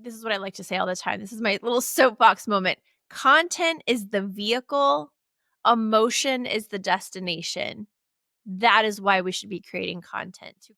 this is what I like to say all the time. This is my little soapbox moment. Content is the vehicle, emotion is the destination. That is why we should be creating content.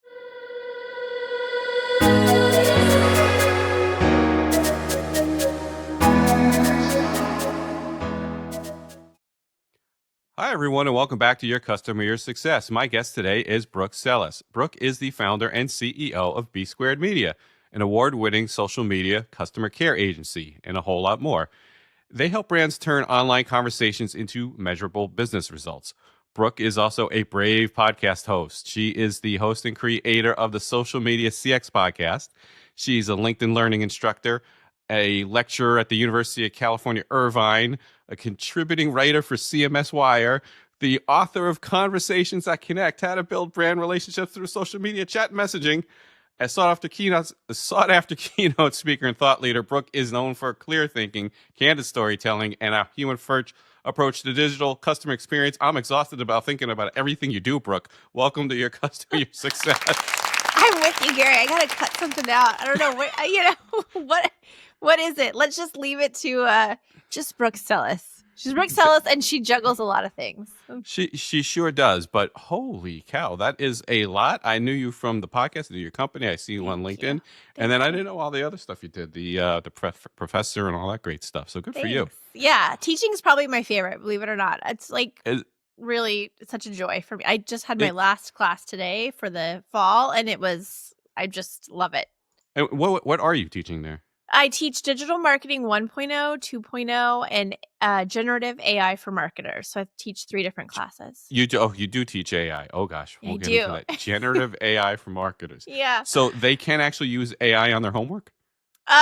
Hi, everyone, and welcome back to Your Customer, Your Success. My guest today is Brooke Sellas. Brooke is the founder and CEO of B Squared Media, an award-winning social media customer care agency, and a whole lot more. They help brands turn online conversations into measurable business results. Brooke is also a brave podcast host. She is the host and creator of the Social Media CX podcast. She's a LinkedIn learning instructor, a lecturer at the University of California, Irvine, a contributing writer for CMS Wire, the author of Conversations That Connect, How to Build Brand Relationships Through Social Media Chat Messaging. As sought-after keynote speaker and thought leader, Brooke is known for clear thinking, candid storytelling, and a human-first approach to digital customer experience. I'm exhausted about thinking about everything you do, Brooke. Welcome to Your Customer, Your Success. I'm with you, Gary. I gotta cut something out. I don't know what is it? Let's just leave it to just Brooke Sellas. She's Brooke Sellas, and she juggles a lot of things. She sure does, but holy cow, that is a lot. I knew you from the podcast, I knew your company, I see you on LinkedIn, and then I didn't know all the other stuff you did, the professor and all that great stuff. So good for you. Yeah, teaching is probably my favorite, believe it or not. It's like really such a joy for me. I just had my last class today for the fall, and I just love it. And what are you teaching there? I teach digital marketing 1.0, 2.0, and generative AI for marketers. So I teach 3 different classes. You do teach AI. Oh gosh, we'll get into that. Generative AI for marketers. Yeah. So they can actually use AI on their homework?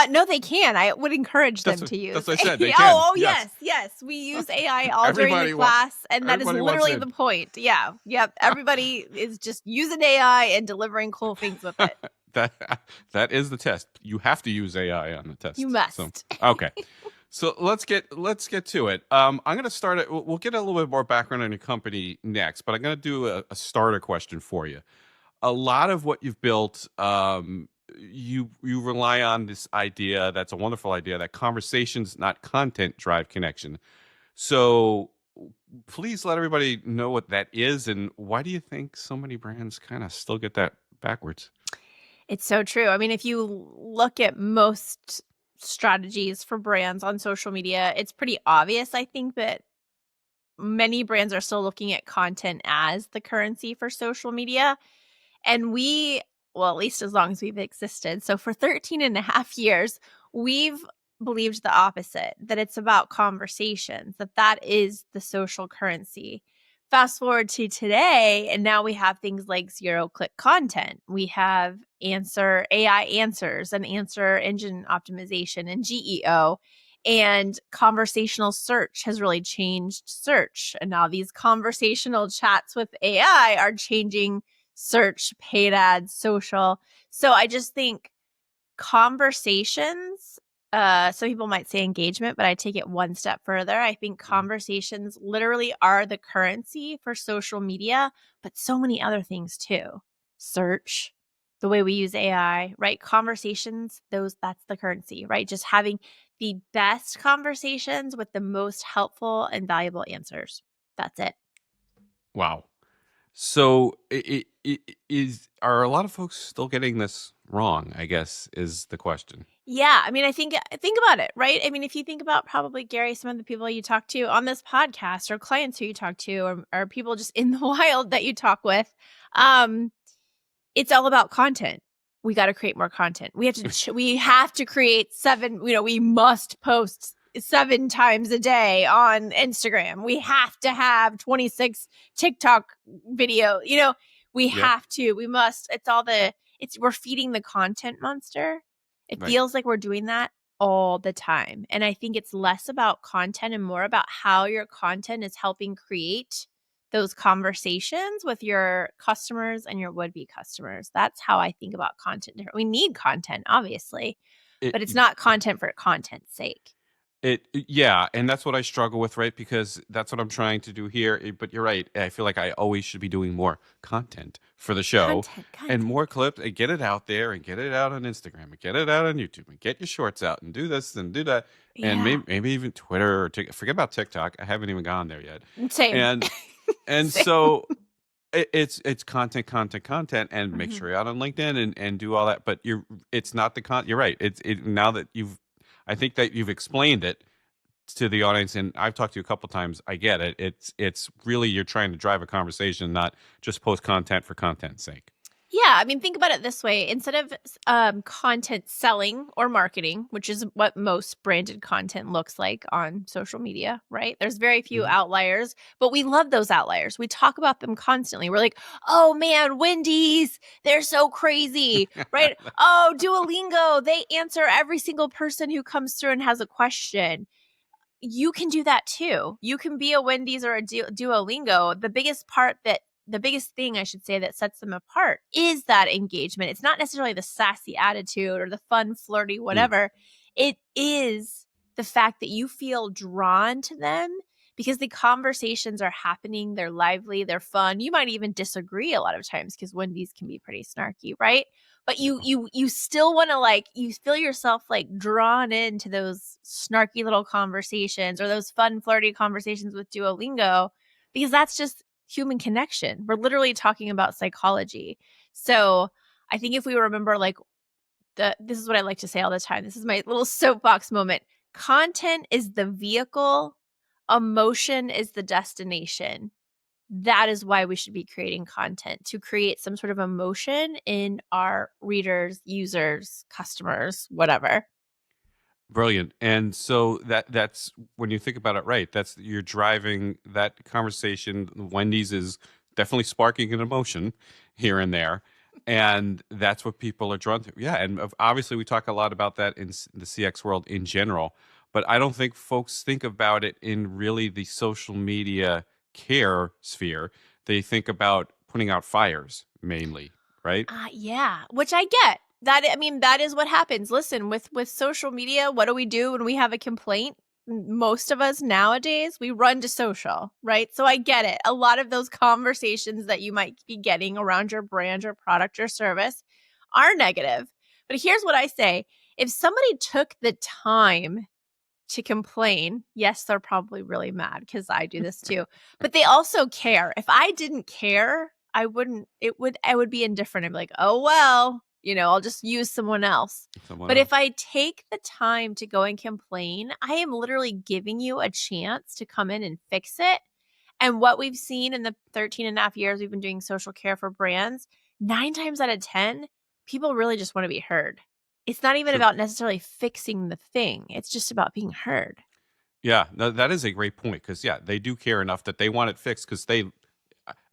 No, they can. I would encourage them to use. That's what I said. They can. Yes. We use AI all during the class, and that is literally the point. Yeah. Yep. Everybody is just using AI and delivering cool things with it. That is the test. You have to use AI on the test. You must. So, okay. So let's get to it. I'm going to start it. We'll get a little bit more background on your company next, but I'm going to do a starter question for you. A lot of what you've built, you rely on this idea. That's a wonderful idea that conversations, not content, drive connection. So please let everybody know what that is, and why do you think so many brands kind of still get that backwards? It's so true. I mean, if you look at most strategies for brands on social media, it's pretty obvious, I think, that many brands are still looking at content as the currency for social media. And at least as long as we've existed. So for 13 and a half years, we've believed the opposite, that it's about conversations, that is the social currency. Fast forward to today, and now we have things like zero-click content. We have AI answers and answer engine optimization and GEO. And conversational search has really changed search. And now these conversational chats with AI are changing search, paid ads, social. So I just think conversations, some people might say engagement, but I take it one step further. I think conversations literally are the currency for social media, but so many other things too. Search, the way we use AI, right? Conversations, that's the currency, right? Just having the best conversations with the most helpful and valuable answers. That's it. Wow. So are a lot of folks still getting this wrong, I guess, is the question. Yeah. I mean, think about it, right? I mean, if you think about probably, Gary, some of the people you talk to on this podcast or clients who you talk to or people just in the wild that you talk with, it's all about content. We got to create more content. We have to create 7, we must post 7 times a day on Instagram. We have to have 26 TikTok video. We must. We're feeding the content monster. It feels like we're doing that all the time. And I think it's less about content and more about how your content is helping create those conversations with your customers and your would-be customers. That's how I think about content. We need content, obviously, but it's not content for content's sake. Yeah, and that's what I struggle with, right? Because that's what I'm trying to do here. But you're right. I feel like I always should be doing more content for the show Content, and content. more clips and get it out there and get it out on Instagram and get it out on YouTube and get your shorts out and do this and do that. And Yeah. maybe even Twitter or forget about TikTok. I haven't even gone there yet. Same. And Same. so it's content, content, content, and make Mhm. sure you're out on LinkedIn and do all that. But it's not the You're right. Now that I think that you've explained it to the audience, and I've talked to you a couple times. I get it. It's really you're trying to drive a conversation, not just post content for content's sake. Yeah, I mean, think about it this way. Instead of content selling or marketing, which is what most branded content looks like on social media, right? There's very few Mhm. outliers, but we love those outliers. We talk about them constantly. We're like, oh man, Wendy's, they're so crazy, right? Oh, Duolingo, they answer every single person who comes through and has a question. You can do that too. You can be a Wendy's or a Duolingo. The biggest thing I should say that sets them apart is that engagement. It's not necessarily the sassy attitude or the fun, flirty, Mm. whatever. It is the fact that you feel drawn to them because the conversations are happening, they're lively, they're fun. You might even disagree a lot of times because Wendy's can be pretty snarky, right? But you Yeah. you you still want to you feel yourself drawn into those snarky little conversations or those fun flirty conversations with Duolingo because that's just human connection. We're literally talking about psychology. So I think if we remember this is what I like to say all the time. This is my little soapbox moment. Content is the vehicle, emotion is the destination. That is why we should be creating content, to create some sort of emotion in our readers, users, customers, whatever. Brilliant. And so that's when you think about it, right? That's you're driving that conversation. Wendy's is definitely sparking an emotion here and there. And that's what people are drawn to. Yeah. And obviously, we talk a lot about that in the CX world in general. But I don't think folks think about it in really the social media care sphere. They think about putting out fires mainly, right? Yeah, which I get. That I mean, that is what happens. Listen, with social media, what do we do when we have a complaint? Most of us nowadays, we run to social, right? So I get it. A lot of those conversations that you might be getting around your brand or product or service are negative. But here's what I say. If somebody took the time to complain, yes, they're probably really mad because I do this too. But they also care. If I didn't care, I would be indifferent. I'd be like, oh well, I'll just use someone else. Someone But if else. I take the time to go and complain, I am literally giving you a chance to come in and fix it. And what we've seen in the 13 and a half years we've been doing social care for brands, 9 times out of 10, people really just want to be heard. It's not even True. about necessarily fixing the thing. It's just about being heard. Yeah, no, that is a great point because yeah, they do care enough that they want it fixed because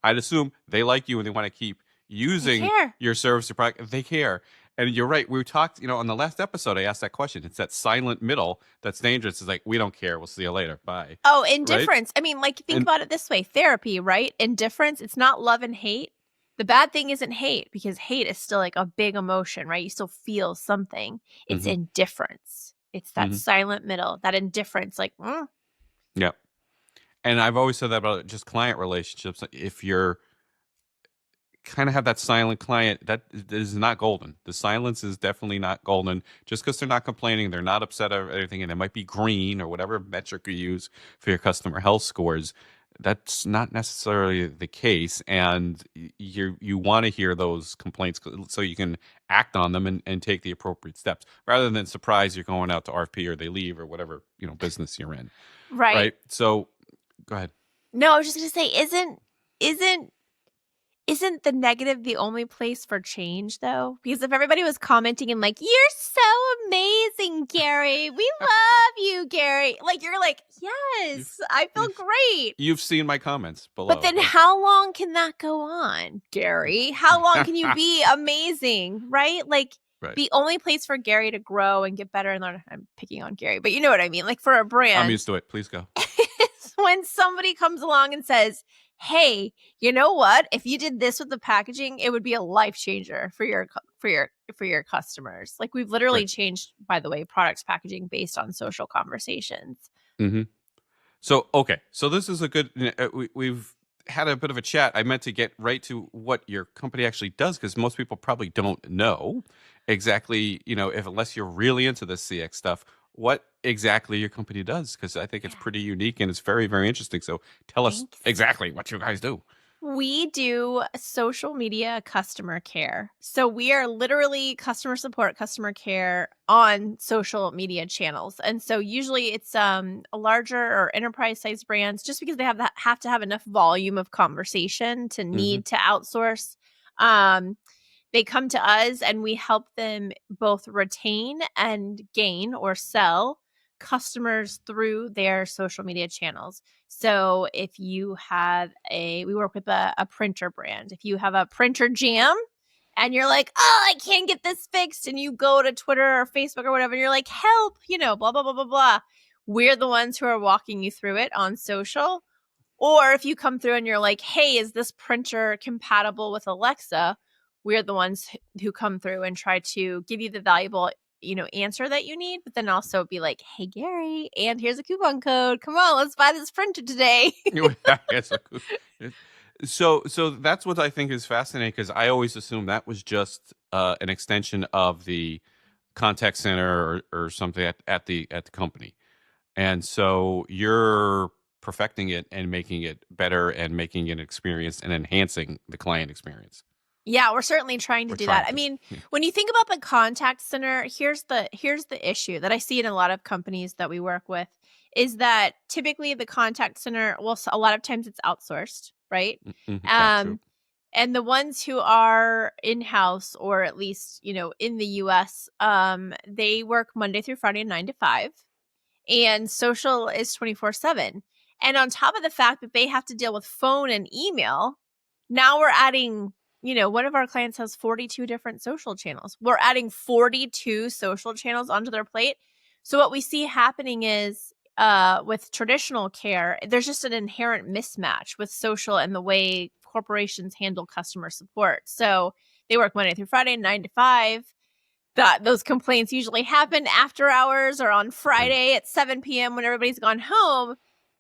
I'd assume they like you and they want to keep They using care. your service or product. They care, and you're right. We talked, on the last episode. I asked that question. It's that silent middle that's dangerous. It's like we don't care. We'll see you later. Bye. Oh, Right? indifference. I mean, think And about it this way. Therapy, right? Indifference, it's not love and hate. The bad thing isn't hate because hate is still a big emotion, right? You still feel something. It's hmm indifference. It's that hmm silent middle, that indifference, yeah. And I've always said that about just client relationships. If you're kind of have that silent client that is not golden. The silence is definitely not golden. Just because they're not complaining, they're not upset or anything, and it might be green or whatever metric you use for your customer health scores. That's not necessarily the case, and you want to hear those complaints so you can act on them and take the appropriate steps rather than surprise you're going out to RFP or they leave or whatever business you're in, right. right? So go ahead. No, I was just going to say isn't Isn't the negative the only place for change, though? Because if everybody was commenting and "You're so amazing, Gary. We love you, Gary." You're like, You've "Yes, I feel you've great." you've seen my comments But below, then right? how long can that go on, Gary? How long can you be amazing, right? Right. The only place for Gary to grow and get better and learn, I'm picking on Gary, but you know what I mean? For a I'm brand, used to it. Please go. is when somebody comes along and says, "Hey, you know what? If you did this with the packaging, it would be a life changer for your for your customers. Like we've literally Right. changed, by the way, products packaging based on social conversations. Hmm. So, okay. So this is a good, we've had a bit of a chat. I meant to get right to what your company actually does because most people probably don't know exactly, if unless you're really into the CX stuff, what exactly your company does. Because I think it's Yeah. pretty unique and it's very, very interesting. So tell us Thanks. exactly what you guys do. We do social media customer care. So we are literally customer support, customer care on social media channels. And so usually it's a larger or enterprise sized brands just because they have to have enough volume of conversation to Hmm. need to outsource. Um they come to us and we help them both retain and gain or sell customers through their social media channels. So if you have we work with a printer brand. If you have a printer jam and you're like, oh, I can't get this fixed, and you go to Twitter or Facebook or whatever, and you're like, help, blah, blah, blah, blah, blah. We're the ones who are walking you through it on social. Or if you come through and you're like, hey, is this printer compatible with Alexa? We're the ones who come through and try to give you the valuable, answer that you need, but then also be like, hey, Gary, and here's a coupon code. Come on, let's buy this printer today. Yeah, it's a so that's what I think is fascinating because I always assumed that was just an extension of the contact center or something at the company. And so you're perfecting it and making it better and making it experience and enhancing the client experience. Yeah, we're certainly trying to We're do that. trying I to. mean, Yeah. when you think about the contact center, here's the issue that I see in a lot of companies that we work with is that typically the contact center, well, a lot of times it's outsourced, right? Mhm. That's true. Um, and the ones who are in-house or at least, in the US, they work Monday through Friday 9 to 5, and social is 24/7. And on top of the fact that they have to deal with phone and email, now we're adding, one of our clients has 42 different social channels. We're adding 42 social channels onto their plate. So what we see happening is with traditional care, there's just an inherent mismatch with social and the way corporations handle customer support. So they work Monday through Friday, 9 to 5. That those complaints usually happen after hours or on Right. Friday at 7 p.m. when everybody's gone home.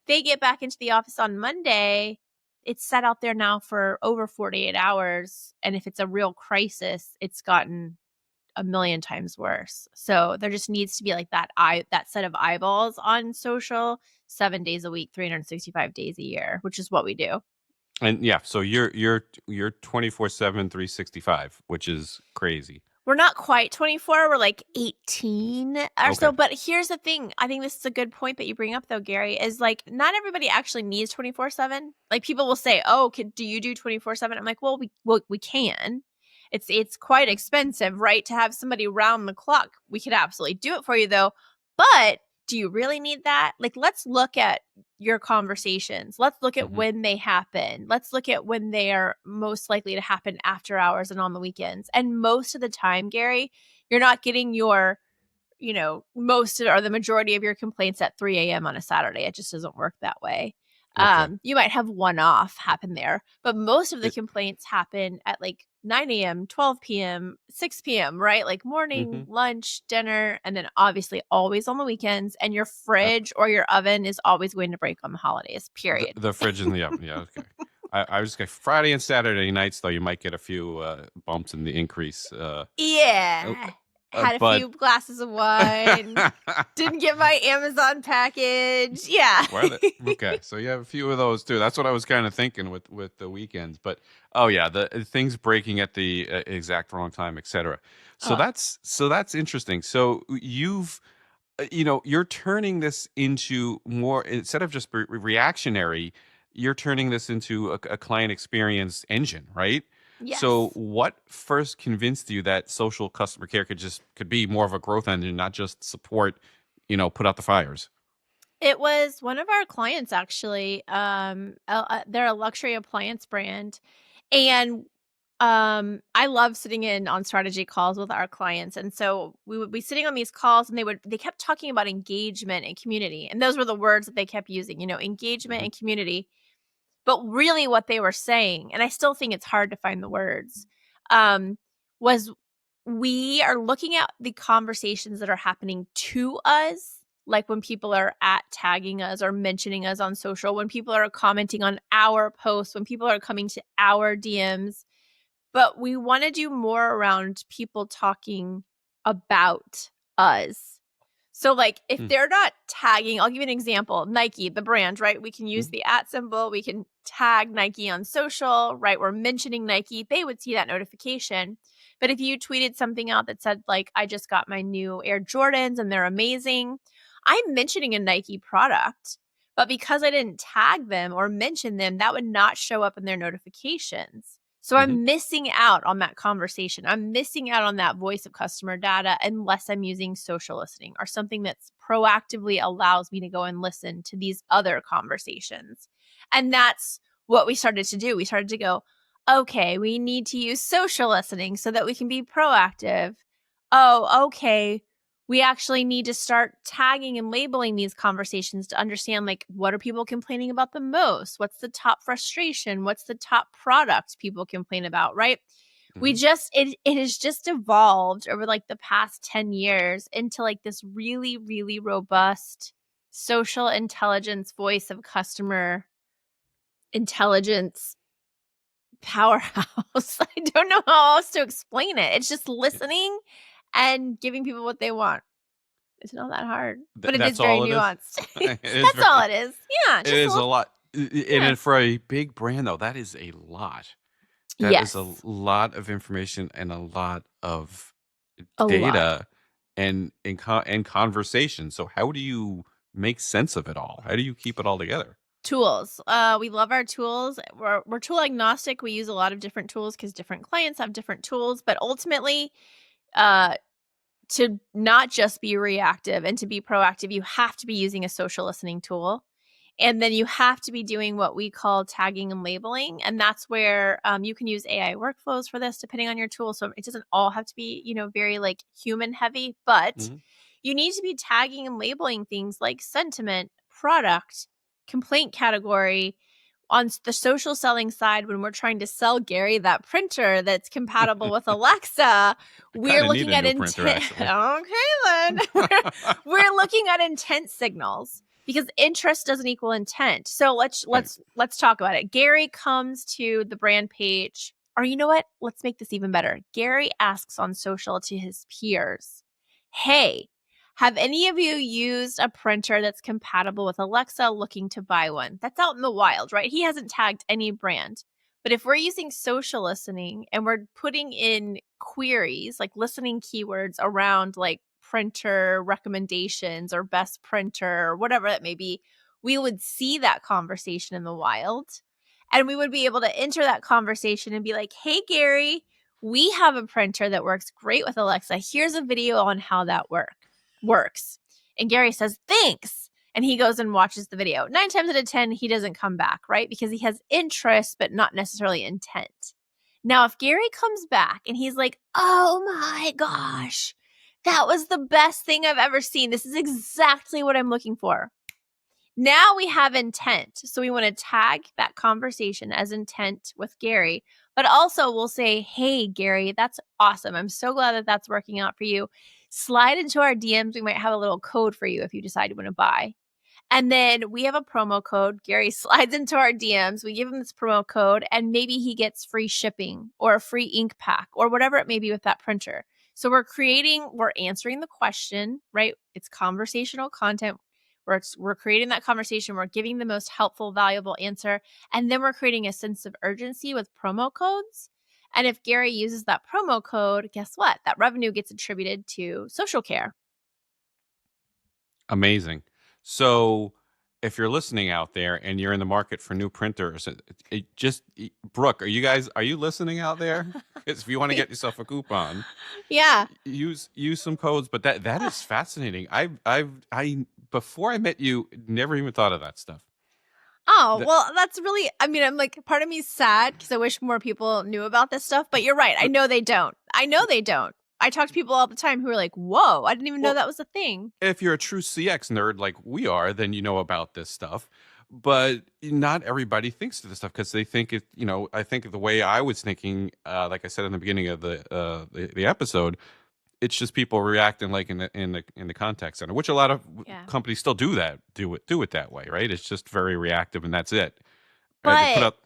They get back into the office on Monday. It's set out there now for over 48 hours. And if it's a real crisis, it's gotten a million times worse. So there just needs to be like that set of eyeballs on social 7 days a week, 365 days a year, which is what we do. And yeah, so you're 24/7, 365, which is crazy. We're not quite 24, we're like 18 or so, Okay. but here's the thing, I think this is a good point that you bring up though, Gary, is like not everybody actually needs 24/7. Like people will say, "Oh, do you do 24/7?" I'm like, "Well, we can." It's quite expensive, right, to have somebody round the clock. We could absolutely do it for you though. But do you really need that? Like let's look at your conversations. Let's look at Mhm. when they happen. Let's look at when they are most likely to happen after hours and on the weekends. And most of the time, Gary, you're not getting your, most or the majority of your complaints at 3 a.m. on a Saturday. It just doesn't work that way. Okay. You might have one off happen there, but most of the It complaints happen at like 9 a.m., 12 p.m., 6 p.m., right? Like morning, Mhm. lunch, dinner, and then obviously always on the weekends. And your Uh, fridge or your oven is always going to break on the holidays, the period. the fridge and the oven. Yeah, okay. I was gonna Friday and Saturday nights, though, you might get a few, bumps in the increase, uh, Yeah. Had a but few glasses of wine. Didn't get my Amazon package. Yeah. Well, okay, so you have a few of those too. That's what I was kind of thinking with the weekends. But oh yeah, the things breaking at the exact wrong time, etc. So Oh, that's interesting. So you're turning this into more instead of just reactionary. You're turning this into a client experience engine, right? So yes. what first convinced you that social customer care could be more of a growth engine, not just support, put out the fires? It was one of our clients actually. They're a luxury appliance brand, and I love sitting in on strategy calls with our clients. And so we would be sitting on these calls, and they kept talking about engagement and community, and those were the words that they kept using. Engagement Hmm. and community. But really, what they were saying, and I still think it's hard to find the words, um, was we are looking at the conversations that are happening to us, like when people are tagging us or mentioning us on social, when people are commenting on our posts, when people are coming to our DMs. But we want to do more around people talking about us. So, like, if Mm, they're not tagging, I'll give you an example. Nike, the brand, right? We can use mm, the @ symbol. We can tag Nike on social, right? We're mentioning Nike. They would see that notification. But if you tweeted something out that said, like, I just got my new Air Jordans and they're amazing, I'm mentioning a Nike product. But because I didn't tag them or mention them, that would not show up in their notifications. So mhm. I'm missing out on that conversation. I'm missing out on that voice of customer data unless I'm using social listening or something that's proactively allows me to go and listen to these other conversations. And that's what we started to do. We started to go, okay, we need to use social listening so that we can be proactive. Oh, okay, we actually need to start tagging and labeling these conversations to understand, like, what are people complaining about the most? What's the top frustration? What's the top product people complain about, right? We Mhm. just it has just evolved over like the past 10 years into like this really, really robust social intelligence voice of customer intelligence powerhouse. I don't know how else to explain it. It's just Yeah. listening and giving people what they want. It's not that hard, but it is That's very all it is? nuanced. It is That's all very it is. Yeah, it just a is a little. lot. And Yeah. then for a big brand, though, that is a lot. That is a Yes, lot of information and a lot of a lot. data and conversation. So how do you make sense of it all? How do you keep it all together? Tools. We love our tools. We're tool agnostic. We use a lot of different tools because different clients have different tools. But ultimately, uh, to not just be reactive and to be proactive, you have to be using a social listening tool. And then you have to be doing what we call tagging and labeling. And that's where you can use AI workflows for this, depending on your tool. So it doesn't all have to be, very like human heavy, but Mhm. you need to be tagging and labeling things like sentiment, product, complaint category. On the social selling side, when we're trying to sell Gary that printer that's compatible with Alexa, I we're kinda need looking a at new printer, intent. actually. Okay, then we're looking at intent signals because interest doesn't equal intent. So let's Right. let's let's talk about it. Gary comes to the brand page, or you know what? Let's make this even better. Gary asks on social to his peers, "Hey, have any of you used a printer that's compatible with Alexa looking to buy one?" That's out in the wild, right? He hasn't tagged any brand. But if we're using social listening and we're putting in queries, like listening keywords around like printer recommendations or best printer or whatever it may be, we would see that conversation in the wild. And we would be able to enter that conversation and be like, "Hey, Gary, we have a printer that works great with Alexa. Here's a video on how that works." And Gary says, "Thanks." And he goes and watches the video. 9 times out of 10, he doesn't come back, right? Because he has interest, but not necessarily intent. Now, if Gary comes back and he's like, "Oh my gosh, that was the best thing I've ever seen. This is exactly what I'm looking for." Now we have intent. So we want to tag that conversation as intent with Gary, but also we'll say, "Hey, Gary, that's awesome. I'm so glad that that's working out for you. Slide into our DMs. We might have a little code for you if you decide you want to buy." And then we have a promo code. Gary slides into our DMs. We give him this promo code, and maybe he gets free shipping or a free ink pack or whatever it may be with that printer. So we're answering the question, right? It's conversational content. We're creating that conversation. We're giving the most helpful, valuable answer. And then we're creating a sense of urgency with promo codes. And if Gary uses that promo code, guess what? That revenue gets attributed to social care. Amazing. So, if you're listening out there and you're in the market for new printers, Brooke, are you listening out there? 'Cause if you wanna get yourself a coupon, Yeah. use some codes, but that is fascinating. I before I met you, never even thought of that stuff. Oh, That well, that's really, I mean, I'm like, part of me is sad because I wish more people knew about this stuff, but you're right. I but know they don't. I know they don't. I talk to people all the time who are like, "Whoa, I didn't even know well, that was a thing." if you're a true CX nerd like we are, then you know about this stuff. but not everybody thinks of this stuff because they think it. I think the way I was thinking, like I said in the beginning of the episode, it's just people reacting like in the contact center, which a lot of Yeah. companies still do it that way, right? It's just very reactive, and that's it. They put But up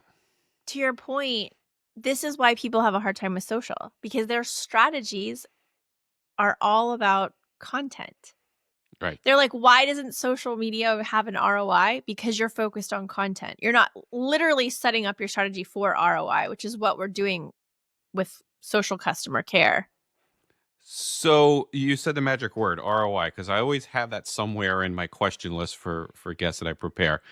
to your point, this is why people have a hard time with social, because their strategies are all about content. right. They're like, why doesn't social media have an ROI? Because you're focused on content. You're not literally setting up your strategy for ROI, which is what we're doing with social customer care. So you said the magic word ROI because I always have that somewhere in my question list for guests that I prepare.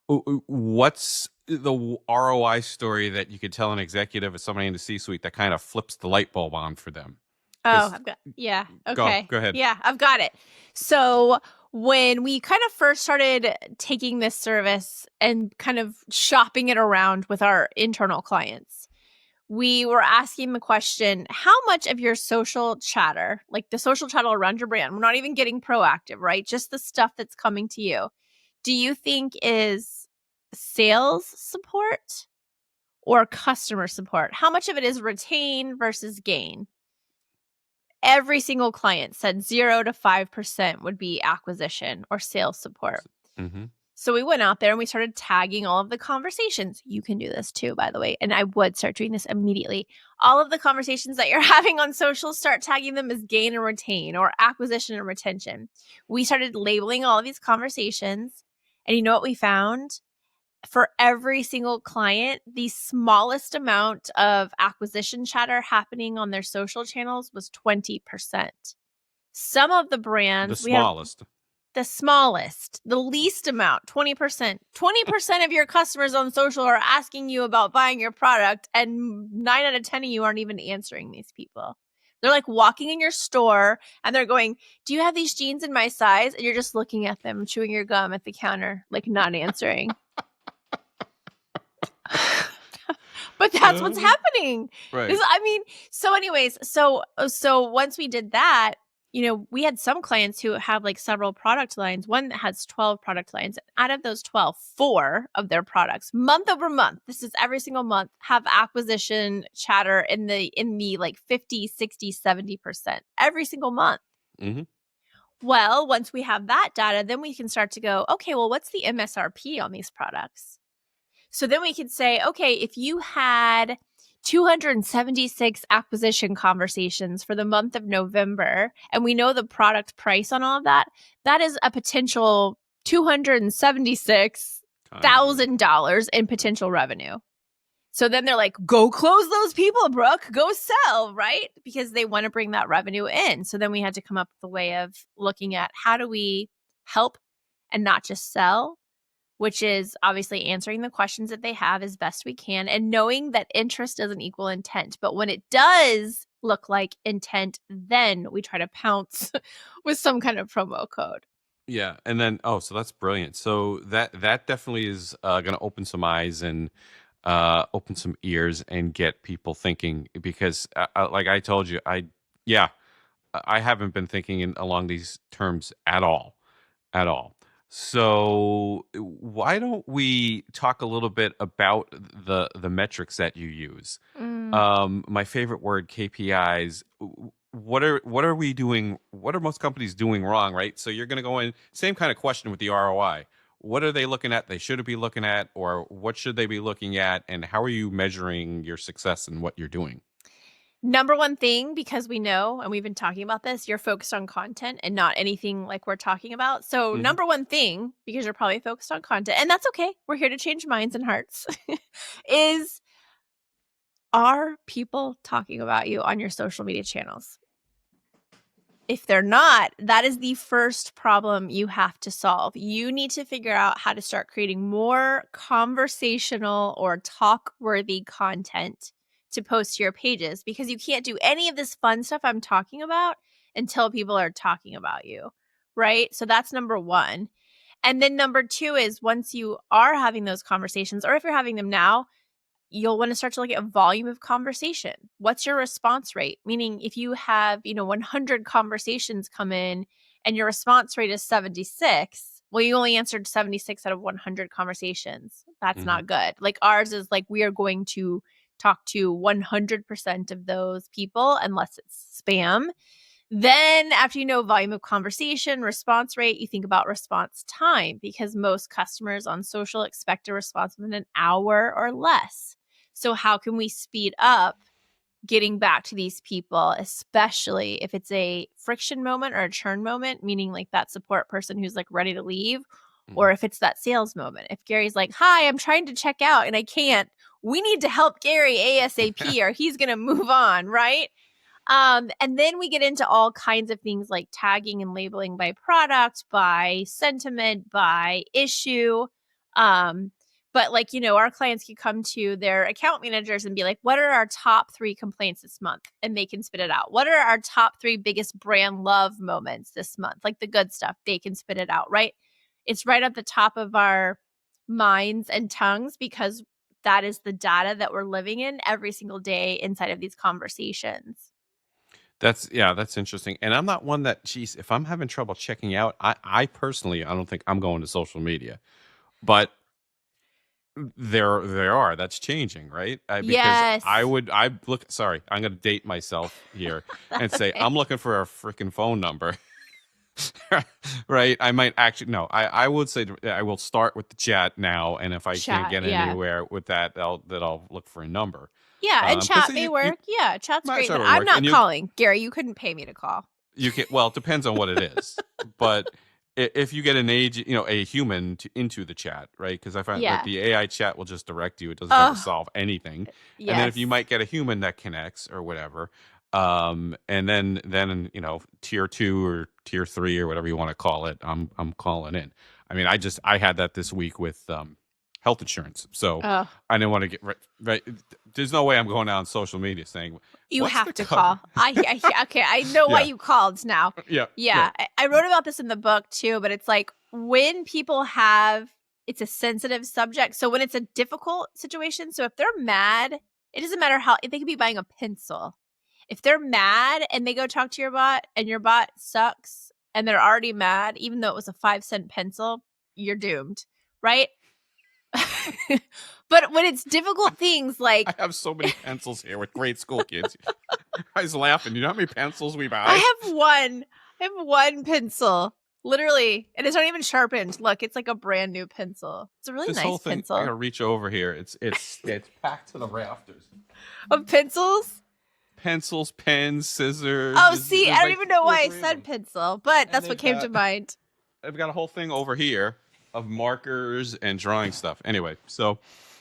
What's the ROI story that you could tell an executive or somebody in the C-suite that kind of flips the light bulb on for them? Oh, Because yeah. go Okay. go ahead. Yeah, I've got it. So when we kind of first started taking this service and kind of shopping it around with our internal clients, we were asking the question, how much of your social chatter, like the social chatter around your brand, we're not even getting proactive, right? Just the stuff that's coming to you, do you think is sales support or customer support? How much of it is retain versus gain? Every single client said 0 to 5% would be acquisition or sales support. Mm-hmm. So we went out there and we started tagging all of the conversations. You can do this too, by the way. And I would start doing this immediately. All of the conversations that you're having on social, start tagging them as gain and retain or acquisition and retention. We started labeling all of these conversations. And you know what we found? For every single client, the smallest amount of acquisition chatter happening on their social channels was 20%. Some of the The brands, we have smallest. the smallest, the least amount, 20%. 20% of your customers on social are asking you about buying your product, and 9 out of 10 of you aren't even answering these people. They're like walking in your store and they're going, do you have these jeans in my size? And you're just looking at them, chewing your gum at the counter, like not answering. But that's what's happening. Right. So anyways, so once we did that, we had some clients who have like several product lines. One that has 12 product lines. Out of those 12, 4 of their products, month over month, this is every single month, have acquisition chatter in the like 50, 60, 70% every single month. Mm-hmm. Well, once we have that data, then we can start to go, okay, well, what's the MSRP on these products? So then we could say, okay, if you had 276 acquisition conversations for the month of November, and we know the product price on all of that, that is a potential $276,000 in potential revenue. So then they're like, go close those people, Brooke, go sell, right? Because they want to bring that revenue in. So then we had to come up with a way of looking at how do we help and not just sell, which is obviously answering the questions that they have as best we can and knowing that interest doesn't equal intent. But when it does look like intent, then we try to pounce with some kind of promo code. Yeah, and then so that's brilliant. So that definitely is going to open some eyes and open some ears and get people thinking because, like I told you, I haven't been thinking along these terms at all. So why don't we talk a little bit about the metrics that you use? My favorite word, KPIs. What are we doing? What are most companies doing wrong? Right. So you're going to go in same kind of question with the ROI. What are they looking at? They should be looking at, or what should they be looking at? And how are you measuring your success in what you're doing? Number one thing, because we know, and we've been talking about this, you're focused on content and not anything like we're talking about. So Hmm. number one thing, because you're probably focused on content, and that's okay, we're here to change minds and hearts, is are people talking about you on your social media channels? If they're not, that is the first problem you have to solve. You need to figure out how to start creating more conversational or talk-worthy content to post to your pages, because you can't do any of this fun stuff I'm talking about until people are talking about you, right? So that's number one. And then number two is once you are having those conversations, or if you're having them now, you'll want to start to look at volume of conversation. What's your response rate? Meaning if you have, 100 conversations come in and your response rate is 76, Well, you only answered 76 out of 100 conversations. That's Hmm. not good. Like ours is like, we are going to talk to 100% of those people unless it's spam. Then after you know volume of conversation, response rate, you think about response time, because most customers on social expect a response within an hour or less. So how can we speed up getting back to these people, especially if it's a friction moment or a churn moment, meaning like that support person who's like ready to leave, Hmm. or if it's that sales moment. If Gary's like, "Hi, I'm trying to check out and I can't." We need to help Gary ASAP or he's going to move on, right? And then we get into all kinds of things like tagging and labeling by product, by sentiment, by issue. Um, but like, our clients can come to their account managers and be like, what are our top 3 complaints this month? And they can spit it out. What are our top 3 biggest brand love moments this month? Like the good stuff, they can spit it out, right? It's right at the top of our minds and tongues, because that is the data that we're living in every single day inside of these conversations. That's interesting. And I'm not one that, geez, if I'm having trouble checking out, I personally, I don't think I'm going to social media. But that's changing, right? Because Yes. I look, sorry, I'm going to date myself here and That's say okay. I'm looking for a freaking phone number. Right? I might actually no. I would say I will start with the chat now, and if I can't Chat, get yeah. anywhere with that, I'll look for a number. Yeah, and Because chat may work. Yeah, chat's might great, sort but of I'm work, not and calling. Gary, you couldn't pay me to call. you can, well, it depends on what it is, but if you get an age, a human into the chat, right? Because I find that Yeah. the AI chat will just direct you; it doesn't ever Oh, solve anything. And then if you yes. might get a human that connects or whatever, and then tier 2 or tier 3 or whatever you want to call it, I'm calling in. I mean, I had that this week with health insurance, so Oh, I didn't want to get right. There's no way I'm going out on social media saying you what's have the to cover. call. Okay, I know why Yeah, you called now. yeah, yeah. Yeah, I wrote about this in the book too, but it's like when people have, it's a sensitive subject. So when it's a difficult situation, so if they're mad, it doesn't matter how, they could be buying a pencil. If they're mad and they go talk to your bot and your bot sucks and they're already mad, even though it was a 5-cent pencil, you're doomed, right? But when it's difficult things I like, have so many pencils here with grade school kids. I was laughing. You know how many pencils we I buy? have one. I have one pencil, literally, and it's not even sharpened. Look, it's like a brand new pencil. It's a really This whole nice thing, I pencil. gotta reach over here. It's packed to the rafters. Of pencils? Pencils, pens, scissors. Oh, There's, see, I there's don't like even know two or why I three of said them, pencil, but and that's what came to mind. they've got a whole thing over here of markers and drawing stuff. Anyway, so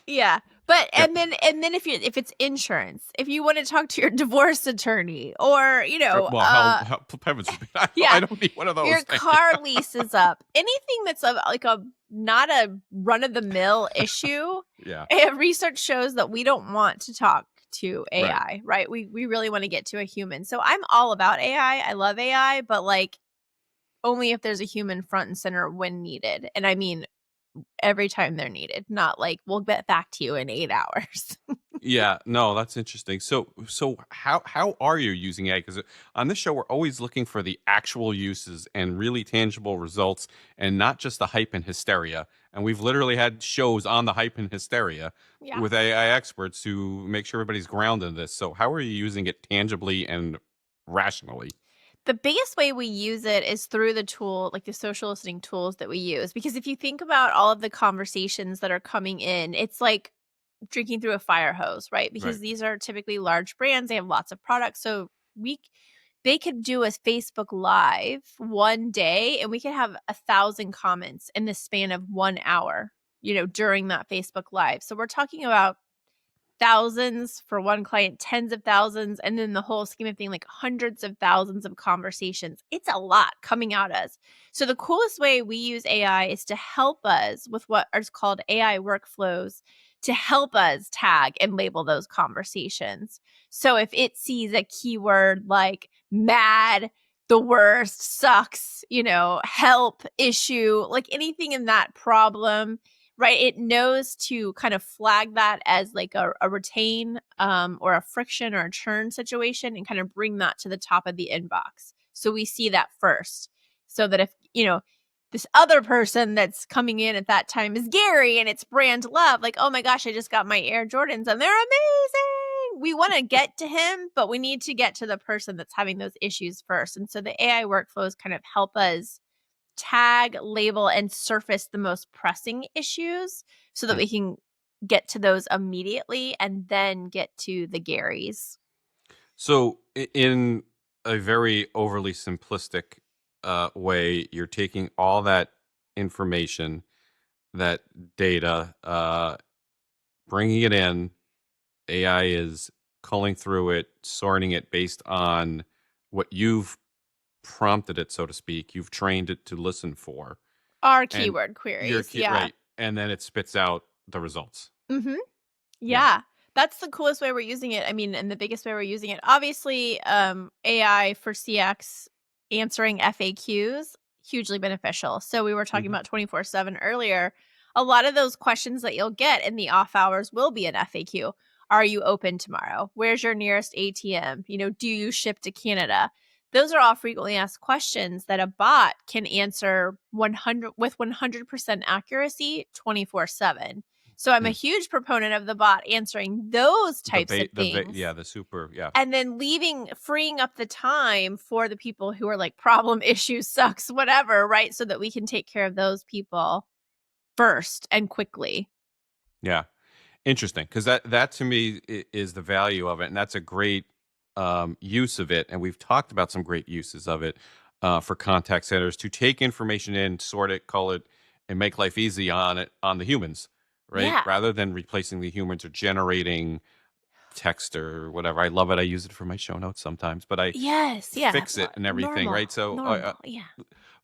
Yeah. But yeah. and then if it's insurance, if you want to talk to your divorce attorney, or Well, hell, heavens forbid. I yeah, don't need one of those your things. car lease is up. Anything that's like a not a run of the mill issue. Yeah, Research shows that we don't want to talk to right. AI, right? We really want to get to a human. So I'm all about AI. I love AI, but like only if there's a human front and center when needed. And I mean every time they're needed, not like we'll get back to you in 8 hours. Yeah, no, that's interesting. So how are you using AI? Because on this show, we're always looking for the actual uses and really tangible results, and not just the hype and hysteria. And we've literally had shows on the hype and hysteria Yeah. with AI experts to make sure everybody's grounded in this. So how are you using it tangibly and rationally? The biggest way we use it is through the tool, like the social listening tools that we use. Because if you think about all of the conversations that are coming in, it's like drinking through a fire hose, right? Because Right. these are typically large brands, they have lots of products. So they could do a Facebook Live one day and we could have 1,000 comments in the span of 1 hour, during that Facebook Live. So we're talking about thousands for one client, tens of thousands, and then the whole scheme of thing, like hundreds of thousands of conversations. It's a lot coming at us. So the coolest way we use AI is to help us with what is called AI workflows, to help us tag and label those conversations. So if it sees a keyword like mad, the worst, sucks, help, issue, like anything in that problem, right, it knows to kind of flag that as like a retain or a friction or a churn situation and kind of bring that to the top of the inbox. So we see that first. So that if, this other person that's coming in at that time is Gary and it's brand love. Like, oh my gosh, I just got my Air Jordans and they're amazing. We want to get to him, but we need to get to the person that's having those issues first. And so the AI workflows kind of help us tag, label, and surface the most pressing issues so that Mm. we can get to those immediately and then get to the Garys. So, in a very overly simplistic way, you're taking all that information, that data, bringing it in. AI is culling through it, sorting it based on what you've prompted it, so to speak. You've trained it to listen for, Our and keyword you're queries. Yeah. right, and then it spits out the results. Mm-hmm. Yeah. Yeah. That's the coolest way we're using it. I mean, and the biggest way we're using it. Obviously, AI for CX answering FAQs, hugely beneficial. So we were talking Hmm. about 24/7 earlier. A lot of those questions that you'll get in the off hours will be an FAQ. Are you open tomorrow? Where's your nearest ATM? Do you ship to Canada? Those are all frequently asked questions that a bot can answer 100 with 100% accuracy 24/7. So I'm a Mm. huge proponent of the bot answering those The types of things yeah, the super, yeah. and then freeing up the time for the people who are like problem issues sucks, whatever, right? So that we can take care of those people first and quickly. Yeah. Interesting, because that to me is the value of it, and that's a great use of it. And we've talked about some great uses of it for contact centers to take information in, sort it, cull it, and make life easy on it on the humans, right? Yeah. Rather than replacing the humans or generating text or whatever. I love it. I use it for my show notes sometimes, but I Yes. Yeah. fix Well, it and everything, normal. right? So Normal. Yeah.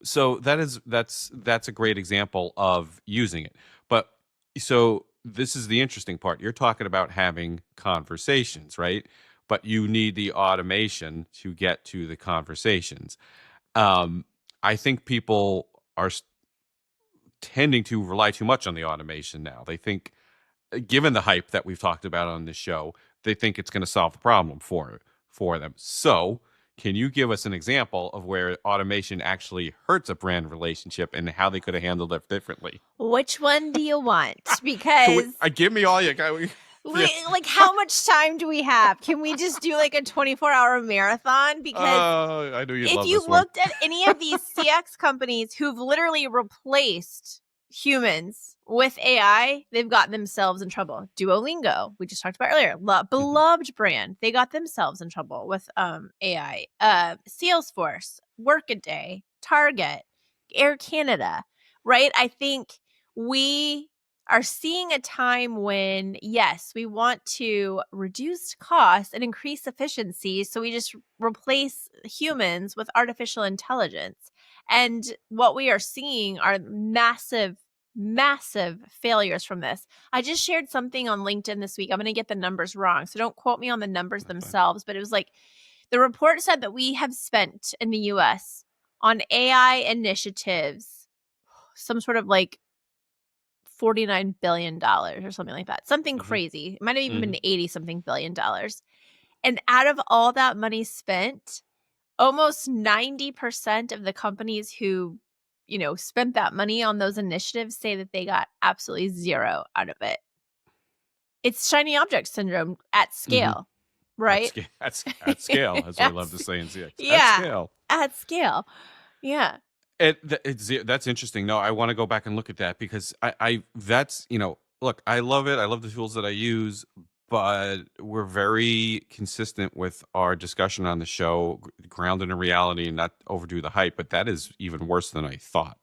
so that's a great example of using it. But so this is the interesting part. You're talking about having conversations, right? But you need the automation to get to the conversations. Um, I think people are tending to rely too much on the automation now. They think, given the hype that we've talked about on this show, they think it's going to solve the problem for them. So, can you give us an example of where automation actually hurts a brand relationship and how they could have handled it differently? Which one do you want? Can we, Because give me all you got. Yeah. like how much time do we have? Can we just do like a 24-hour marathon? Because I knew you'd if love you this one. looked at any of these CX companies who've literally replaced humans with AI, they've gotten themselves in trouble. Duolingo, we just talked about earlier, Mhm. beloved brand, they got themselves in trouble with AI. Salesforce, Workaday, Target, Air Canada, right? I think we are seeing a time when, yes, we want to reduce costs and increase efficiency. So we just replace humans with artificial intelligence. And what we are seeing are massive, massive failures from this. I just shared something on LinkedIn this week. I'm going to get the numbers wrong. So don't quote me on the numbers That's fine. themselves, but it was like the report said that we have spent in the US on AI initiatives some sort of like $49 billion or something like that. Something Hmm. crazy. It might have even Hmm. been 80 something billion dollars. And out of all that money spent, almost 90% of the companies who, spent that money on those initiatives say that they got absolutely zero out of it. It's shiny object syndrome at Hmm. scale, right? At scale, as we At love to s- say in CX. At yeah, scale. at scale. Yeah. That's interesting. No, I want to go back and look at that because I that's look, I love it. I love the tools that I use, but we're very consistent with our discussion on the show, grounded in reality and not overdo the hype. But that is even worse than I thought.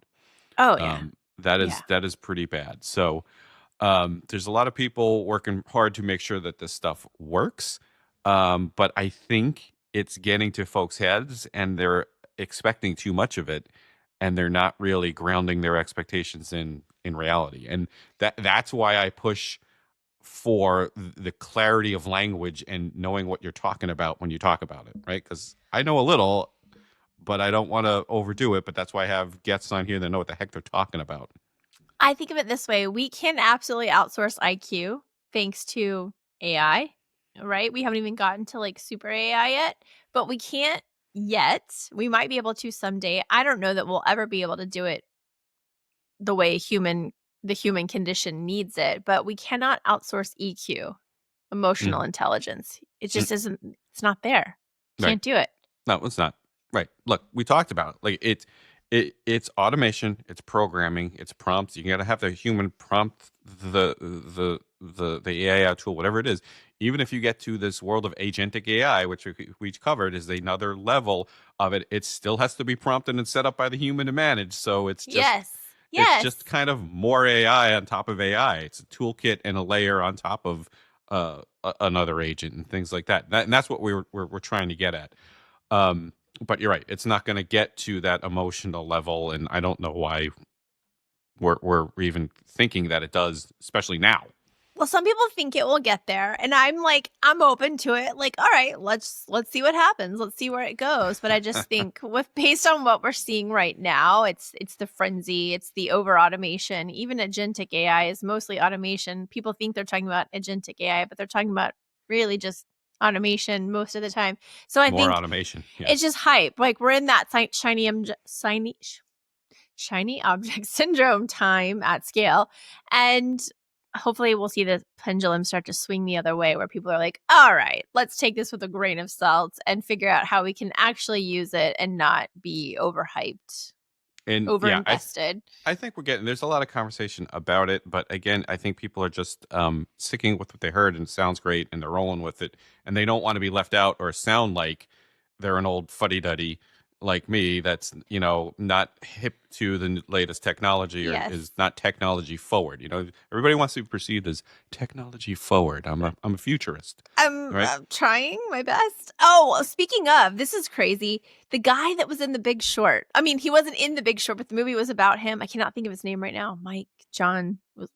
Oh, yeah. Yeah. That is pretty bad. So there's a lot of people working hard to make sure that this stuff works. But I think it's getting to folks' heads and they're expecting too much of it and they're not really grounding their expectations in reality. And that's why I push for the clarity of language and knowing what you're talking about when you talk about it, right? Because I know a little, but I don't want to overdo it. But that's why I have guests on here that know what the heck they're talking about. I think of it this way. We can absolutely outsource IQ thanks to AI, right? We haven't even gotten to like super AI yet, but we can't yet. We might be able to someday. I don't know that we'll ever be able to do it the way the human condition needs it, but we cannot outsource EQ, emotional Mm, intelligence. It mm, just isn't, it's not there. right. Can't do it. No, it's not. Right. Look, we talked about it. Like it's automation, it's programming, it's prompts. You got to have the human prompt the AI tool, whatever it is. Even if you get to this world of agentic AI, which we covered, is another level of it. It still has to be prompted and set up by the human to manage. So Yes. it's Yes. just kind of more AI on top of AI. It's a toolkit and a layer on top of another agent and things like that. And that's what we're trying to get at. Um, but you're right; it's not going to get to that emotional level, and I don't know why we're even thinking that it does, especially now. Well, some people think it will get there, and I'm like, I'm open to it. Like, all right, let's see what happens. Let's see where it goes. But I just think based on what we're seeing right now, it's the frenzy, it's the over automation. Even agentic AI is mostly automation. People think they're talking about agentic AI, but they're talking about really just automation most of the time. So I More think automation, it's yes. just hype. Like we're in that shiny object syndrome time at scale. And hopefully we'll see the pendulum start to swing the other way where people are like, all right, let's take this with a grain of salt and figure out how we can actually use it and not be overhyped, And yeah, overinvested. I think we're getting there's a lot of conversation about it, but again, I think people are just sticking with what they heard and it sounds great and they're rolling with it, and they don't want to be left out or sound like they're an old fuddy duddy like me that's not hip to the latest technology or Yes. is not technology forward. Everybody wants to be perceived as technology forward. I'm a futurist, right? I'm trying my best. Oh, speaking of, this is crazy. The guy that was in The Big Short. I mean, he wasn't in The Big Short, but the movie was about him. I cannot think of his name right now. Mike, John was.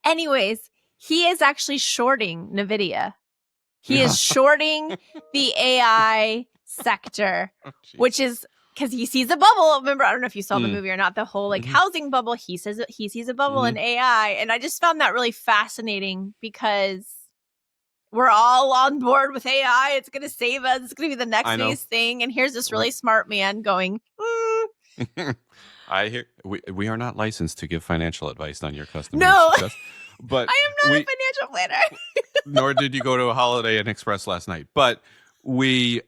Anyways, he is actually shorting NVIDIA. He is shorting the AI sector, Oh, jeez. which is because he sees a bubble. Remember, I don't know if you saw the Mm. movie or not, the whole like Mhm. housing bubble. He says that he sees a bubble in Mhm. AI. And I just found that really fascinating because we're all on board with AI. It's going to save us. It's going to be the next I know. biggest thing. And here's this We really smart man going, I hear we are not licensed to give financial advice on your customer no, success, but I am not a we financial planner. nor did you go to a Holiday Inn Express last night. But we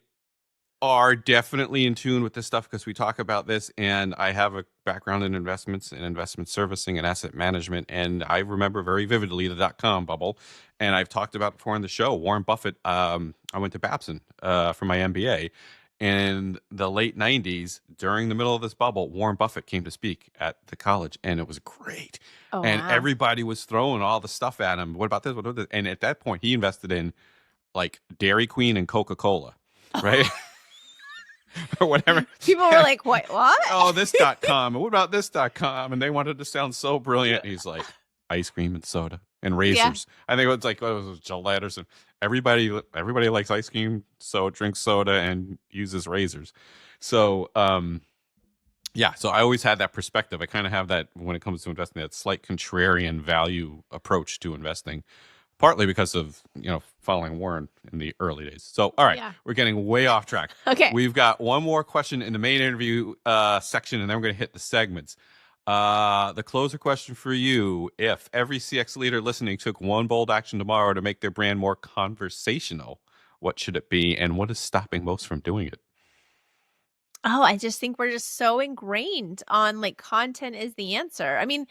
are definitely in tune with this stuff because we talk about this, and I have a background in investments and investment servicing and asset management, and I remember very vividly the dot-com bubble, and I've talked about it before on the show. Warren Buffett. I went to Babson for my MBA. In the late 90s, during the middle of this bubble, Warren Buffett came to speak at the college, and it was great. Oh, And wow. everybody was throwing all the stuff at him. What about this? What about this? And at that point, he invested in like Dairy Queen and Coca-Cola, right? Or whatever. People were like, what? Oh, this dot com. And what about this dot com? And they wanted to sound so brilliant. He's like, ice cream and soda and Yeah. razors. I think it was like it was Gillette or something. Everybody likes ice cream, so drinks soda and uses razors. So yeah, so I always had that perspective. I kind of have that when it comes to investing, that slight contrarian value approach to investing, partly because of following Warren in the early days. So all right, Yeah. we're getting way off track. Okay. We've got one more question in the main interview section, and then we're going to hit the segments. The closer question for you: if every CX leader listening took one bold action tomorrow to make their brand more conversational, what should it be, and what is stopping most from doing it? Oh, I just think we're just so ingrained on like content is the answer. I mean,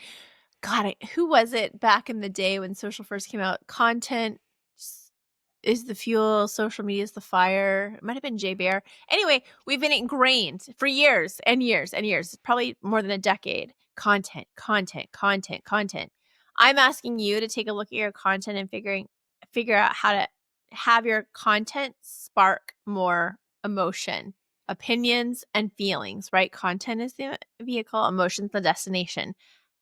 God, who was it back in the day when social first came out? Content is the fuel, social media is the fire. It might have been Jay Bear. Anyway, we've been ingrained for years and years and years, probably more than a decade. Content, content, content, content. I'm asking you to take a look at your content and figure out how to have your content spark more emotion, opinions, and feelings, right? Content is the vehicle, emotions the destination.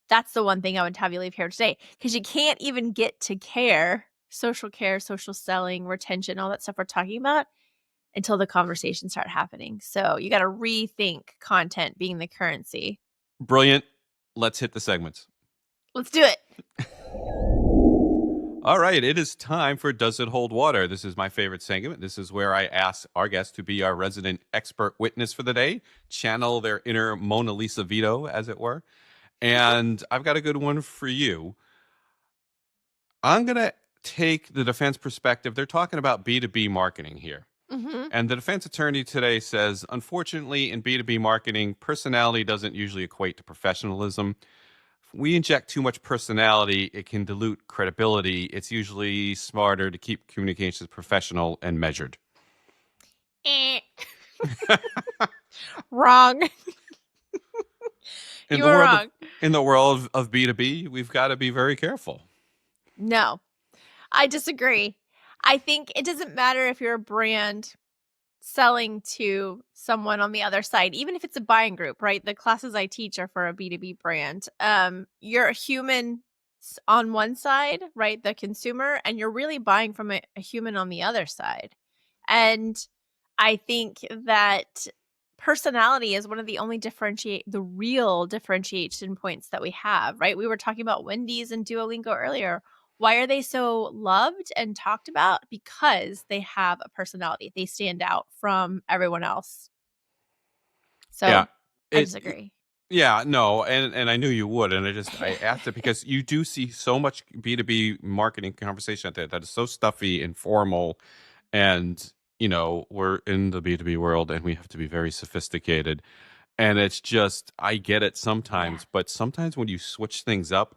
That's the one thing I would have you leave here today, because you can't even get to care, social selling, retention, all that stuff we're talking about until the conversations start happening. So you got to rethink content being the currency. Brilliant. Let's hit the segments. Let's do it. All right, it is time for Does It Hold Water? This is my favorite segment. This is where I ask our guests to be our resident expert witness for the day, channel their inner Mona Lisa Vito, as it were. And I've got a good one for you. I'm going to take the defense perspective. They're talking about B2B marketing here. Hmm. And the defense attorney today says, unfortunately, in B2B marketing, personality doesn't usually equate to professionalism. If we inject too much personality, it can dilute credibility. It's usually smarter to keep communications professional and measured. Eh. Wrong. In You the were world of wrong. in the world of B2B, we've got to be very careful. No, I disagree. I think it doesn't matter if you're a brand selling to someone on the other side, even if it's a buying group, right? The classes I teach are for a B2B brand. You're a human on one side, right? The consumer, and you're really buying from a human on the other side. And I think that personality is one of the only the real differentiation points that we have, right? We were talking about Wendy's and Duolingo earlier. Why are they so loved and talked about? Because they have a personality. They stand out from everyone else. Yeah. So I It disagree. Yeah, no, and I knew you would, and I asked it because you do see so much B2B marketing conversation out there that is so stuffy and formal, and we're in the B2B world and we have to be very sophisticated. And it's just, I get it Yeah. sometimes, but sometimes when you switch things up,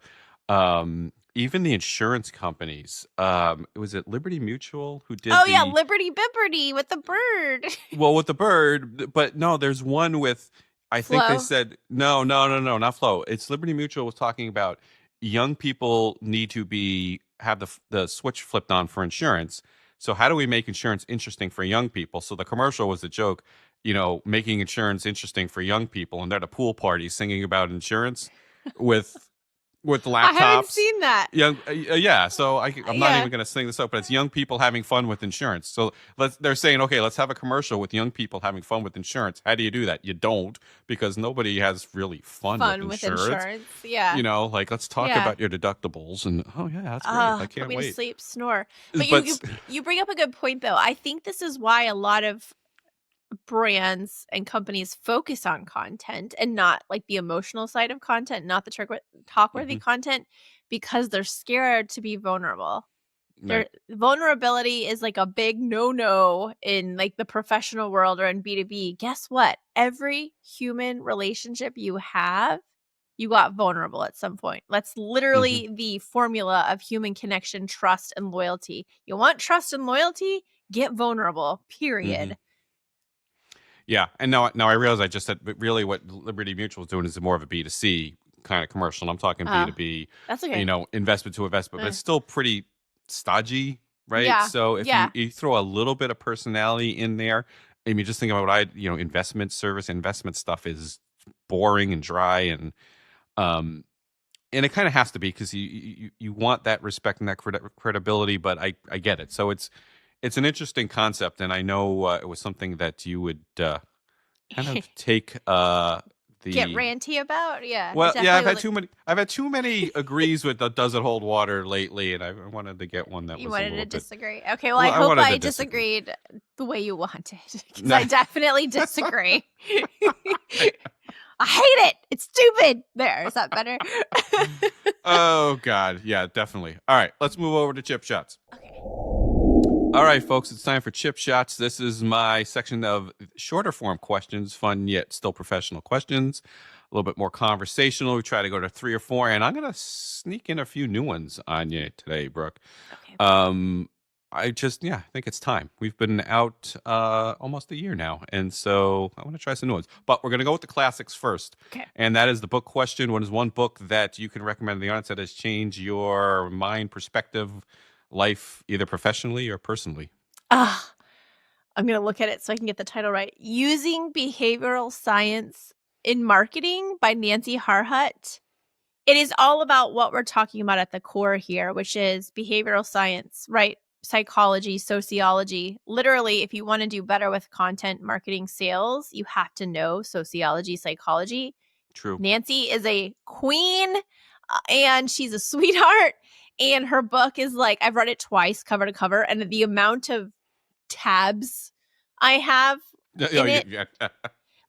even the insurance companies, was it Liberty Mutual who did Oh yeah, the Liberty Bibberty with the bird. well, with the bird, but no, there's one with, I think they Flo. said, no, no, no, no, not Flow. It's Liberty Mutual was talking about young people need to have the switch flipped on for insurance. So how do we make insurance interesting for young people? So the commercial was a joke, making insurance interesting for young people, and they're at a pool party singing about insurance with I haven't laptops. seen that. Young, yeah. So I'm not Yeah. even going to sing this up, but it's young people having fun with insurance. So they're saying, okay, let's have a commercial with young people having fun with insurance. How do you do that? You don't, because nobody has really fun with Fun with insurance. insurance. Yeah. Like, let's talk Yeah. about your deductibles, and oh yeah, that's great. I Put can't me to wait. sleep, snore. But you But you you bring up a good point though. I think this is why a lot of brands and companies focus on content and not like the emotional side of content, not the talk-worthy Mhm. content, because they're scared to be vulnerable. Right. Vulnerability is like a big no-no in like the professional world or in B2B. Guess what? Every human relationship you have, you got vulnerable at some point. That's Hmm. literally the formula of human connection, trust, and loyalty. You want trust and loyalty? Get vulnerable, Hmm. period. Yeah, and now I realize I just said, but really, what Liberty Mutual is doing is more of a B2C kind of commercial. And I'm talking Oh, B2B, that's okay. investment to investment, but Eh. it's still pretty stodgy, right? Yeah, So if you yeah. you throw a little bit of personality in there, I mean, just think about what investment stuff is boring and dry, um, and it kind of has to be because you want that respect and that credibility. But I get it. So it's an interesting concept, and I know it was something that you would kind of take Get the ranty about? Yeah, it well, yeah. definitely was like I've had too many agrees with the does it hold water lately, and I wanted to get one that you was a wanted to little bit. disagree. Okay, well, Well, I I hope wanted to I disagree. disagreed the way you wanted because Nah. I definitely disagree. I hate it. It's stupid. There, is that better? Oh God, yeah, definitely. All right, let's move over to chip shots. Okay. All right, folks, it's time for chip shots. This is my section of shorter form questions, fun yet still professional questions, a little bit more conversational. We try to go to 3 or 4, and I'm going to sneak in a few new ones on you today, Brooke. Okay. Um, I think it's time. We've been out almost a year now, and so I want to try some new ones. But we're going to go with the classics first, Okay. and that is the book question. What is one book that you can recommend to the audience that has changed your mind, perspective, life, either professionally or personally? Ah, I'm gonna look at it so I can get the title right. Using Behavioral Science in Marketing by Nancy Harhut. It is all about what we're talking about at the core here, which is behavioral science, right? Psychology, sociology. Literally, if you want to do better with content, marketing, sales, you have to know sociology, psychology. True. Nancy is a queen and she's a sweetheart. And her book is like, I've read it twice, cover to cover, and the amount of tabs I have Yeah, in yeah, it, yeah.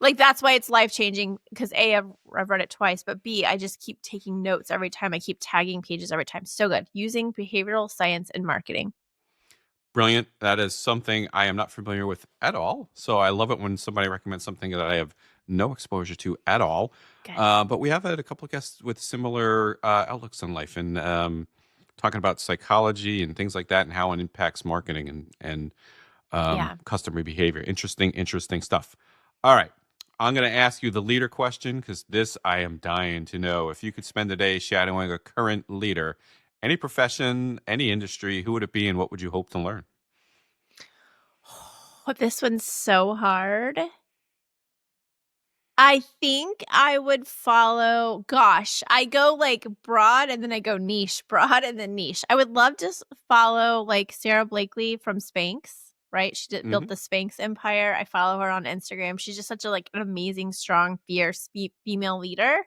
Like, that's why it's life-changing, because A, I've read it twice, but B, I just keep taking notes every time. I keep tagging pages every time. So good. Using behavioral science in marketing. Brilliant. That is something I am not familiar with at all. So I love it when somebody recommends something that I have no exposure to at all. Good. But we have had a couple of guests with similar outlooks on life and talking about psychology and things like that and how it impacts marketing and Yeah. customer behavior. Interesting stuff. All right. I'm going to ask you the leader question because this I am dying to know. If you could spend a day shadowing a current leader, any profession, any industry, who would it be and what would you hope to learn? Oh, this one's so hard. I think I would follow, I go like broad and then I go niche, broad and then niche. I would love to follow like Sarah Blakely from Spanx, right? She built the Spanx empire. I follow her on Instagram. She's just such a like an amazing, strong, fierce female leader.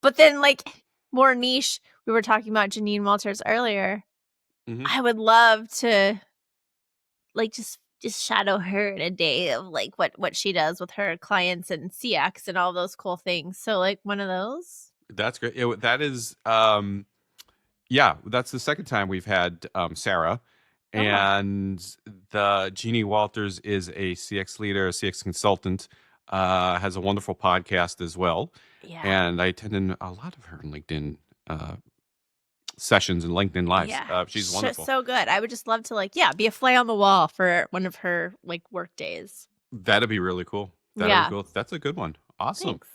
But then like more niche, we were talking about Janine Walters earlier. Mm-hmm. I would love to like just shadow her in a day of like what she does with her clients and CX and all those cool things. So like one of those. That's great. That is, yeah, that's the second time we've had Sarah. Oh, And the Jeannie Walters is a CX leader, a CX consultant, has a wonderful podcast as well. yeah. And I attended a lot of her LinkedIn sessions and LinkedIn lives. Yeah. She's wonderful. So good. I would just love to like, be a fly on the wall for one of her like work days. That'd be really cool. Yeah. Cool. That's a good one. Awesome. Thanks.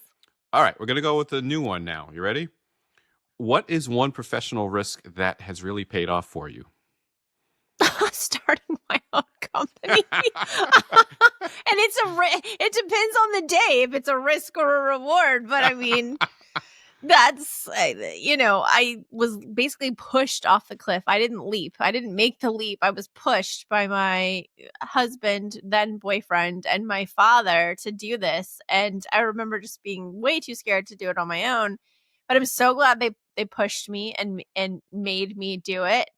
All right, we're going to go with the new one now. You ready? What is one professional risk that has really paid off for you? Starting my own company. And it depends on the day if it's a risk or a reward, but I mean that's I was basically pushed off the cliff. I didn't leap. I didn't make the leap. I was pushed by my husband, then boyfriend, and my father to do this, and I remember just being way too scared to do it on my own, but I'm so glad they pushed me and made me do it.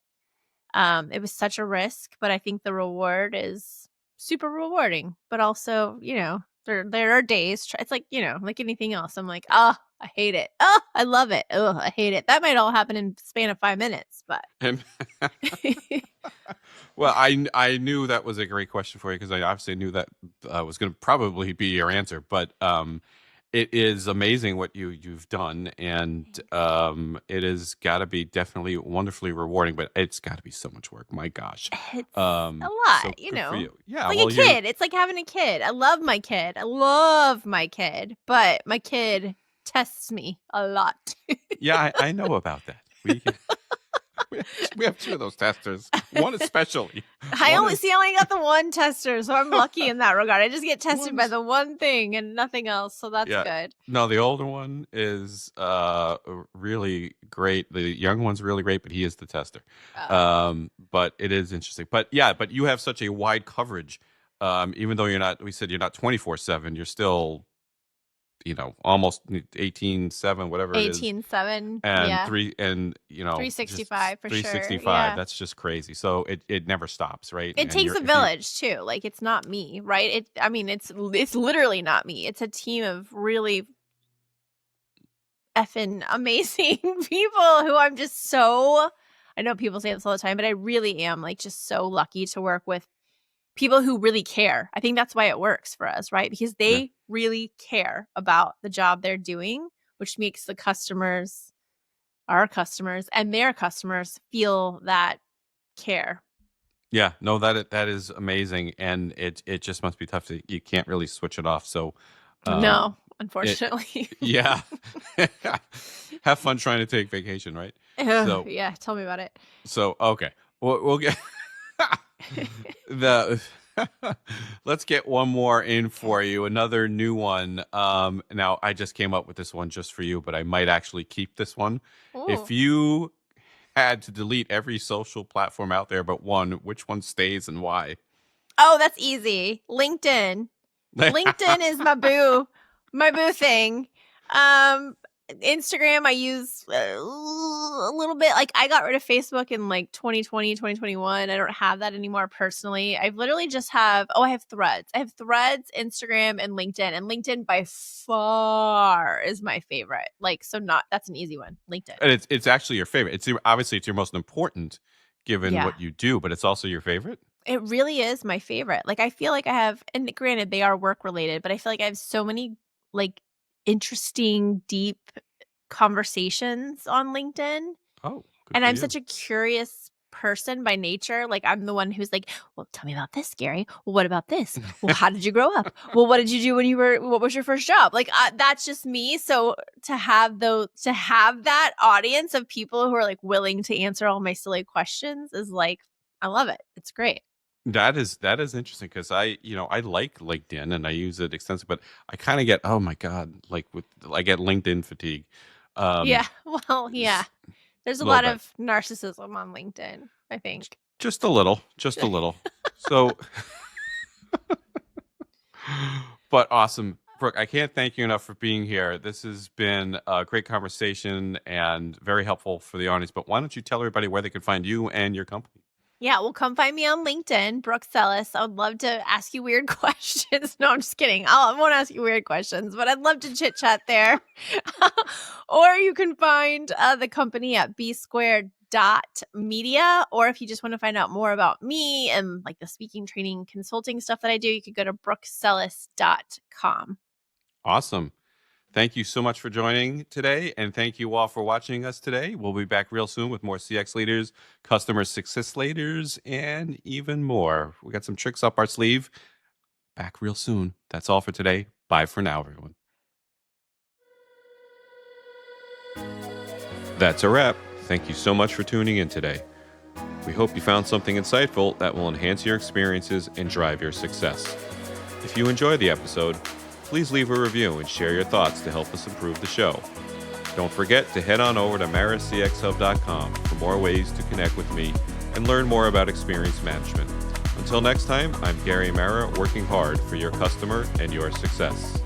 It was such a risk, but I think the reward is super rewarding. But also, there are days. It's like like anything else. I'm like, I hate it. Oh, I love it. Oh, I hate it. That might all happen in the span of 5 minutes, but. Well, I knew that was a great question for you because I obviously knew that was going to probably be your answer. But it is amazing what you've done, and it has got to be definitely wonderfully rewarding. But it's got to be so much work. My gosh, It's a lot, so good for you. Yeah, like well, a kid. It's like having a kid. I love my kid. But my kid tests me a lot. Yeah, I know about that. We have two of those testers. One especially. I only got the one tester, so I'm lucky in that regard. I just get tested by the one thing and nothing else, so that's good. No, the older one is really great. The young one's really great, but he is the tester. But it is interesting. But yeah, but you have such a wide coverage. Even though we said you're not 24/7, you're still almost 18/7, whatever it is. 18/7, And yeah. 365 for sure. 365. Yeah. That's just crazy. So it never stops, right? It takes a village too. Like it's not me, right? It's literally not me. It's a team of really effing amazing people who I'm just so. I know people say this all the time, but I really am like just so lucky to work with people who really care. I think that's why it works for us, right? Because they really care about the job they're doing, which makes our customers and their customers feel that care. Yeah, no, that is amazing, and it just must be tough you can't really switch it off. So no, unfortunately. Yeah. Have fun trying to take vacation, right? So yeah, tell me about it. So okay. We'll get let's get one more in for you, another new one. Now I just came up with this one just for you, but I might actually keep this one. Ooh. If you had to delete every social platform out there but one, which one stays and why? Oh, that's easy. LinkedIn. LinkedIn is my boo thing. Instagram, I use a little bit. Like, I got rid of Facebook in like 2020, 2021. I don't have that anymore personally. I've literally just have, I have Threads. I have Threads, Instagram, and LinkedIn. And LinkedIn by far is my favorite. Like, so that's an easy one. LinkedIn. And it's actually your favorite. Obviously it's your most important given Yeah. what you do, but it's also your favorite. It really is my favorite. Like, I feel like I have, and granted, they are work related, but I feel like I have so many like interesting, deep conversations on LinkedIn. Oh, good And for I'm you. such a curious person by nature. Like, I'm the one who's like, well, tell me about this, Gary. Well, what about this? Well, how did you grow up? Well, what did you do what was your first job? Like, that's just me. So to have that audience of people who are like willing to answer all my silly questions is like, I love it. It's great. That is interesting because I like LinkedIn and I use it extensively, but I kind of get, oh my God, I get LinkedIn fatigue. Yeah. Um, Well, yeah. s- There's a little lot bit, of narcissism on LinkedIn, I think. just a little, just a little. So, but awesome. Brooke, I can't thank you enough for being here. This has been a great conversation and very helpful for the audience. But why don't you tell everybody where they can find you and your company? Yeah, well, come find me on LinkedIn, Brooke Sellas. I would love to ask you weird questions. No, I'm just kidding. I won't ask you weird questions, but I'd love to chit chat there. Or you can find the company at bsquared.media. Or if you just want to find out more about me and like the speaking, training, consulting stuff that I do, you could go to brooksellas.com. Awesome. Thank you so much for joining today. And thank you all for watching us today. We'll be back real soon with more CX leaders, customer success leaders, and even more. We got some tricks up our sleeve. Back real soon. That's all for today. Bye for now, everyone. That's a wrap. Thank you so much for tuning in today. We hope you found something insightful that will enhance your experiences and drive your success. If you enjoyed the episode, please leave a review and share your thoughts to help us improve the show. Don't forget to head on over to maracxhub.com for more ways to connect with me and learn more about experience management. Until next time, I'm Gary Mara, working hard for your customer and your success.